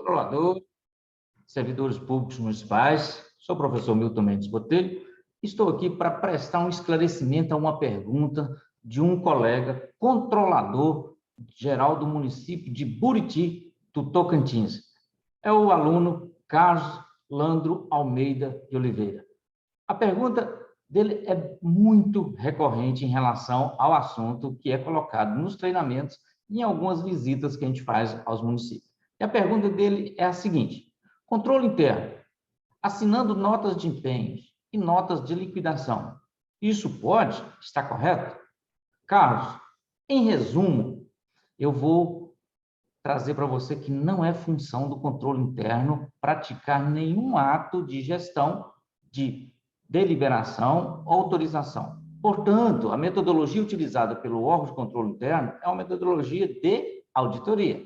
controlador, servidores públicos municipais. Sou o professor Milton Mendes Botelho. Estou aqui para prestar um esclarecimento a uma pergunta de um colega controlador geral do município de Buriti, do Tocantins. É o aluno Carlos Landro Almeida de Oliveira. A pergunta dele é muito recorrente em relação ao assunto que é colocado nos treinamentos e em algumas visitas que a gente faz aos municípios. E a pergunta dele é a seguinte: controle interno, assinando notas de empenho e notas de liquidação, isso pode estar correto? Carlos, em resumo, eu vou trazer para você que não é função do controle interno praticar nenhum ato de gestão de deliberação ou autorização. Portanto, a metodologia utilizada pelo órgão de controle interno é uma metodologia de auditoria,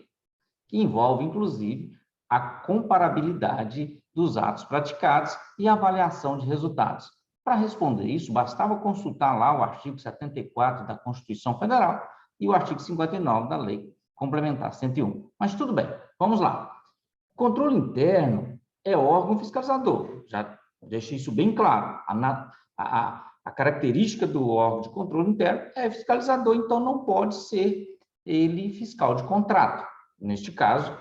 que envolve, inclusive, a comparabilidade dos atos praticados e a avaliação de resultados. Para responder isso, bastava consultar lá o artigo 74 da Constituição Federal e o artigo 59 da Lei Complementar 101. Mas tudo bem, vamos lá. O controle interno é órgão fiscalizador, já deixei isso bem claro. A característica do órgão de controle interno é fiscalizador, então não pode ser ele fiscal de contrato. Neste caso,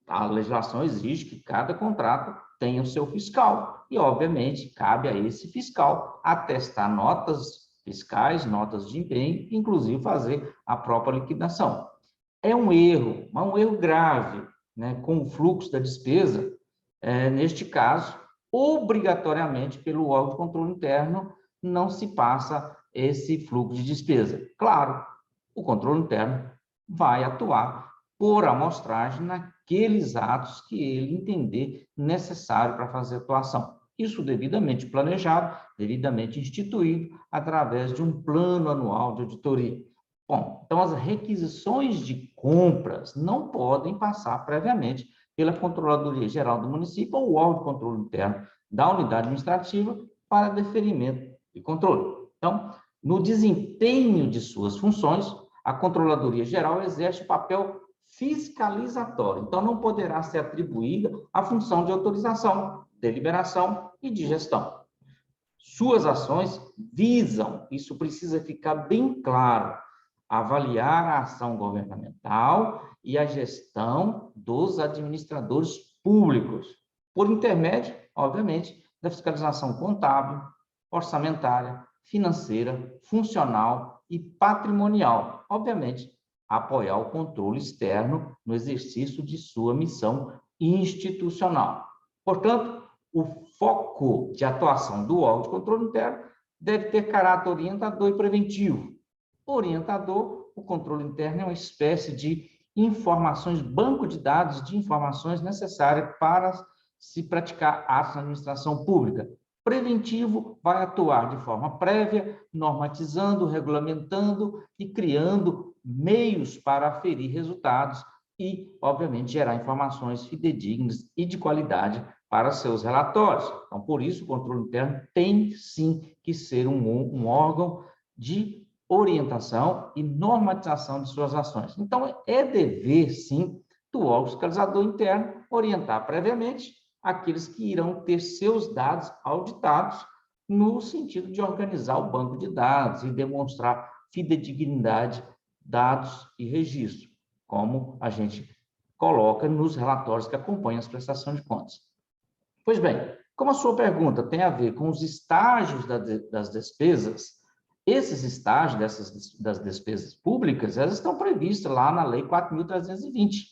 a legislação exige que cada contrato tenha o seu fiscal e, obviamente, cabe a esse fiscal atestar notas fiscais, notas de empenho, inclusive fazer a própria liquidação. É um erro grave, né, com o fluxo da despesa, neste caso, obrigatoriamente, pelo órgão de controle interno, não se passa esse fluxo de despesa. Claro, o controle interno vai atuar por amostragem naqueles atos que ele entender necessário para fazer a atuação. Isso devidamente planejado, devidamente instituído, através de um plano anual de auditoria. Bom, então as requisições de compras não podem passar previamente pela Controladoria Geral do município ou o órgão de controle interno da unidade administrativa para deferimento de controle. Então, no desempenho de suas funções, a Controladoria Geral exerce o papel fiscalizatório, então não poderá ser atribuída a função de autorização, deliberação e de gestão. Suas ações visam, isso precisa ficar bem claro, avaliar a ação governamental e a gestão dos administradores públicos, por intermédio, obviamente, da fiscalização contábil, orçamentária, financeira, funcional e patrimonial, obviamente, apoiar o controle externo no exercício de sua missão institucional. Portanto, o foco de atuação do órgão de controle interno deve ter caráter orientador e preventivo. Orientador, o controle interno é uma espécie de informações, banco de dados de informações necessárias para se praticar atos na administração pública. Preventivo vai atuar de forma prévia, normatizando, regulamentando e criando meios para aferir resultados e, obviamente, gerar informações fidedignas e de qualidade para seus relatórios. Então, por isso, o controle interno tem, sim, que ser um órgão de orientação e normatização de suas ações. Então, é dever, sim, do órgão fiscalizador interno orientar previamente aqueles que irão ter seus dados auditados no sentido de organizar o banco de dados e demonstrar fidedignidade, dados e registro, como a gente coloca nos relatórios que acompanham as prestações de contas. Pois bem, como a sua pergunta tem a ver com os estágios das despesas, esses estágios das despesas públicas, elas estão previstas lá na Lei 4.320.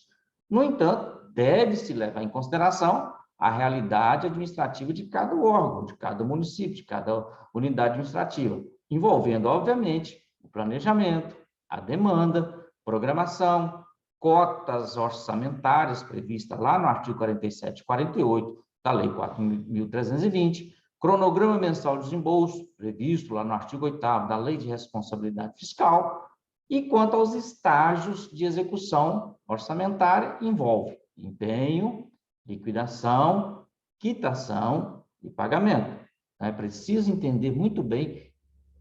No entanto, deve-se levar em consideração a realidade administrativa de cada órgão, de cada município, de cada unidade administrativa, envolvendo, obviamente, o planejamento, a demanda, programação, cotas orçamentárias previstas lá no artigo 47 e 48 da Lei 4.320, cronograma mensal de desembolso, previsto lá no artigo 8º da Lei de Responsabilidade Fiscal, e quanto aos estágios de execução orçamentária, envolve empenho, liquidação, quitação e pagamento. É preciso entender muito bem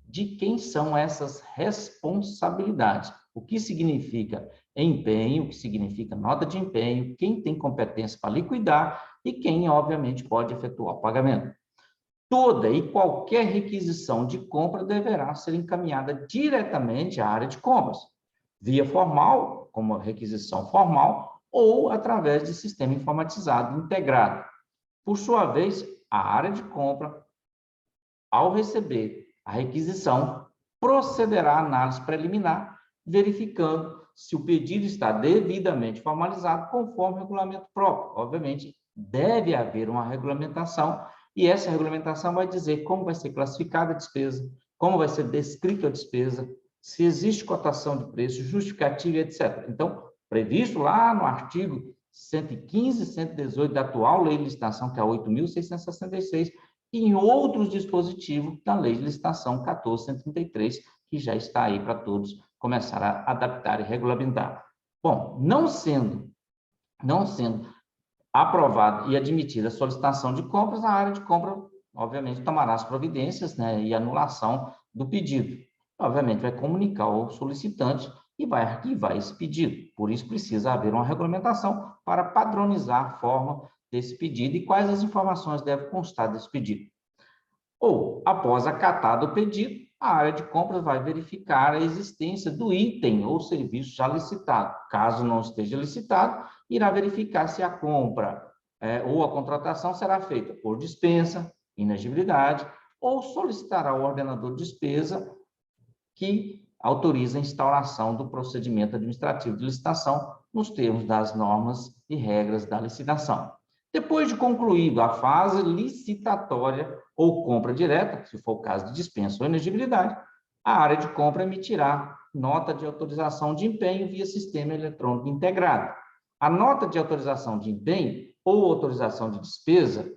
de quem são essas responsabilidades. O que significa empenho, que significa nota de empenho, quem tem competência para liquidar e quem, obviamente, pode efetuar o pagamento. Toda e qualquer requisição de compra deverá ser encaminhada diretamente à área de compras, via formal, como requisição formal, ou através de sistema informatizado integrado. Por sua vez, a área de compra, ao receber a requisição, procederá à análise preliminar, verificando se o pedido está devidamente formalizado conforme o regulamento próprio. Obviamente, deve haver uma regulamentação, e essa regulamentação vai dizer como vai ser classificada a despesa, como vai ser descrita a despesa, se existe cotação de preço, justificativa, etc. Então, previsto lá no artigo 115 e 118 da atual Lei de Licitação, que é a 8.666, e em outros dispositivos da Lei de Licitação 14.133, que já está aí para todos começar a adaptar e regulamentar. Bom, não sendo aprovada e admitida a solicitação de compras, a área de compra, obviamente, tomará as providências, né, e anulação do pedido. Obviamente, vai comunicar ao solicitante e vai arquivar esse pedido. Por isso, precisa haver uma regulamentação para padronizar a forma desse pedido e quais as informações devem constar desse pedido. Ou, após acatado o pedido, a área de compras vai verificar a existência do item ou serviço já licitado. Caso não esteja licitado, irá verificar se a compra ou a contratação será feita por dispensa, inexigibilidade, ou solicitará ao ordenador de despesa que autoriza a instauração do procedimento administrativo de licitação nos termos das normas e regras da licitação. Depois de concluído a fase licitatória ou compra direta, se for o caso de dispensa ou inexigibilidade, a área de compra emitirá nota de autorização de empenho via sistema eletrônico integrado. A nota de autorização de empenho ou autorização de despesa,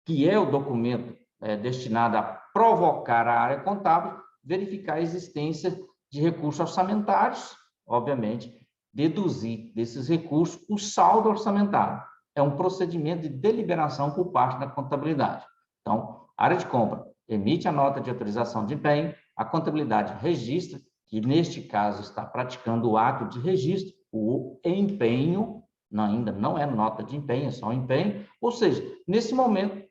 que é o documento destinado a provocar a área contábil, verificar a existência de recursos orçamentários, obviamente, deduzir desses recursos o saldo orçamentário. É um procedimento de deliberação por parte da contabilidade. Então, a área de compra emite a nota de autorização de empenho, a contabilidade registra, que neste caso está praticando o ato de registro, o empenho, ainda não é nota de empenho, é só um empenho, ou seja, nesse momento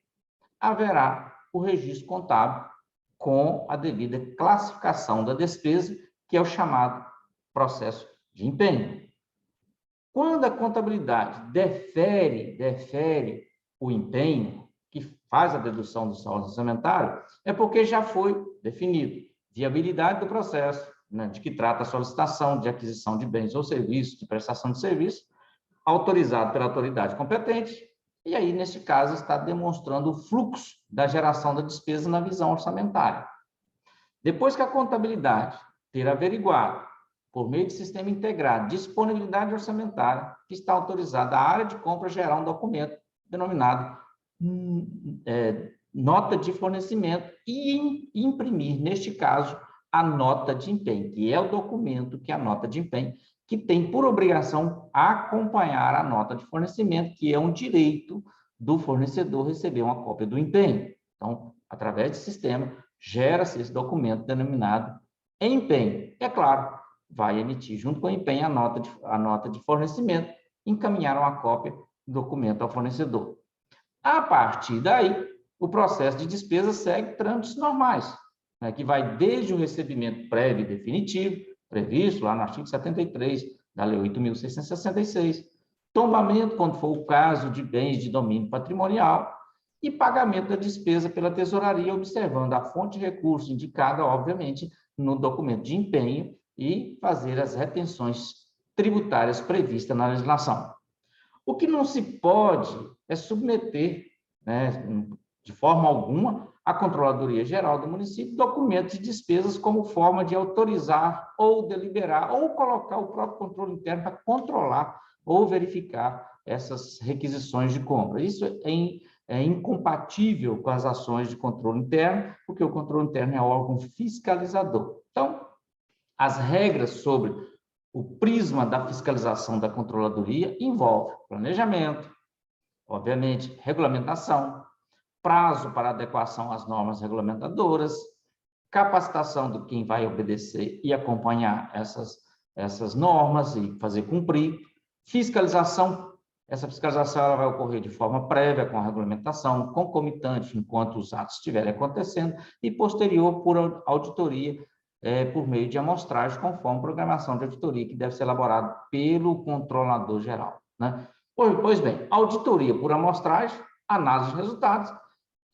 haverá o registro contábil com a devida classificação da despesa, que é o chamado processo de empenho. Quando a contabilidade defere o empenho, que faz a dedução do saldo orçamentário, é porque já foi definido viabilidade do processo, né, de que trata a solicitação de aquisição de bens ou serviços, de prestação de serviço, autorizado pela autoridade competente, e aí, nesse caso, está demonstrando o fluxo da geração da despesa na visão orçamentária. Depois que a contabilidade ter averiguado, por meio de sistema integrado, disponibilidade orçamentária, que está autorizada a área de compra gerar um documento denominado nota de fornecimento e imprimir, neste caso, a nota de empenho, que é o documento que é a nota de empenho, que tem por obrigação acompanhar a nota de fornecimento, que é um direito do fornecedor receber uma cópia do empenho. Então, através do sistema, gera-se esse documento denominado empenho. É claro, vai emitir junto com o empenho a nota de fornecimento, encaminhar uma cópia do documento ao fornecedor. A partir daí, o processo de despesa segue trâmites normais, né, que vai desde o recebimento prévio e definitivo, previsto lá no artigo 73 da Lei 8.666, tombamento, quando for o caso de bens de domínio patrimonial, e pagamento da despesa pela tesouraria, observando a fonte de recurso indicada, obviamente, no documento de empenho e fazer as retenções tributárias previstas na legislação. O que não se pode é submeter, né, de forma alguma, à Controladoria Geral do município documentos de despesas como forma de autorizar ou deliberar ou colocar o próprio controle interno para controlar ou verificar essas requisições de compra. Isso é incompatível com as ações de controle interno, porque o controle interno é órgão fiscalizador. Então, as regras sobre o prisma da fiscalização da controladoria envolve planejamento, obviamente, regulamentação, prazo para adequação às normas regulamentadoras, capacitação de quem vai obedecer e acompanhar essas essas normas e fazer cumprir. Fiscalização, essa fiscalização ela vai ocorrer de forma prévia, com a regulamentação, concomitante, enquanto os atos estiverem acontecendo, e posterior por auditoria, por meio de amostragem, conforme programação de auditoria, que deve ser elaborada pelo controlador geral, né? Pois bem, auditoria por amostragem, análise de resultados,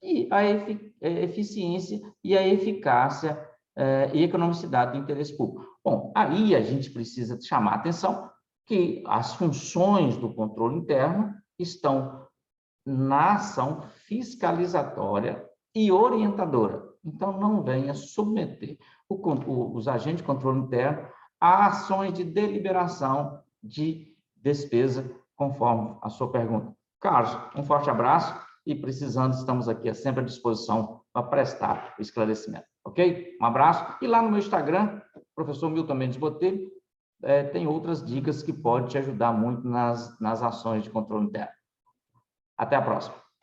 e a eficiência e a eficácia e economicidade do interesse público. Bom, aí a gente precisa chamar a atenção que as funções do controle interno estão na ação fiscalizatória e orientadora. Então, não venha submeter os agentes de controle interno a ações de deliberação de despesa, conforme a sua pergunta. Carlos, um forte abraço e, precisando, estamos aqui sempre à disposição para prestar o esclarecimento, ok? Um abraço. E lá no meu Instagram, professor Milton Mendes Botelho, tem outras dicas que podem te ajudar muito nas ações de controle interno. Até a próxima.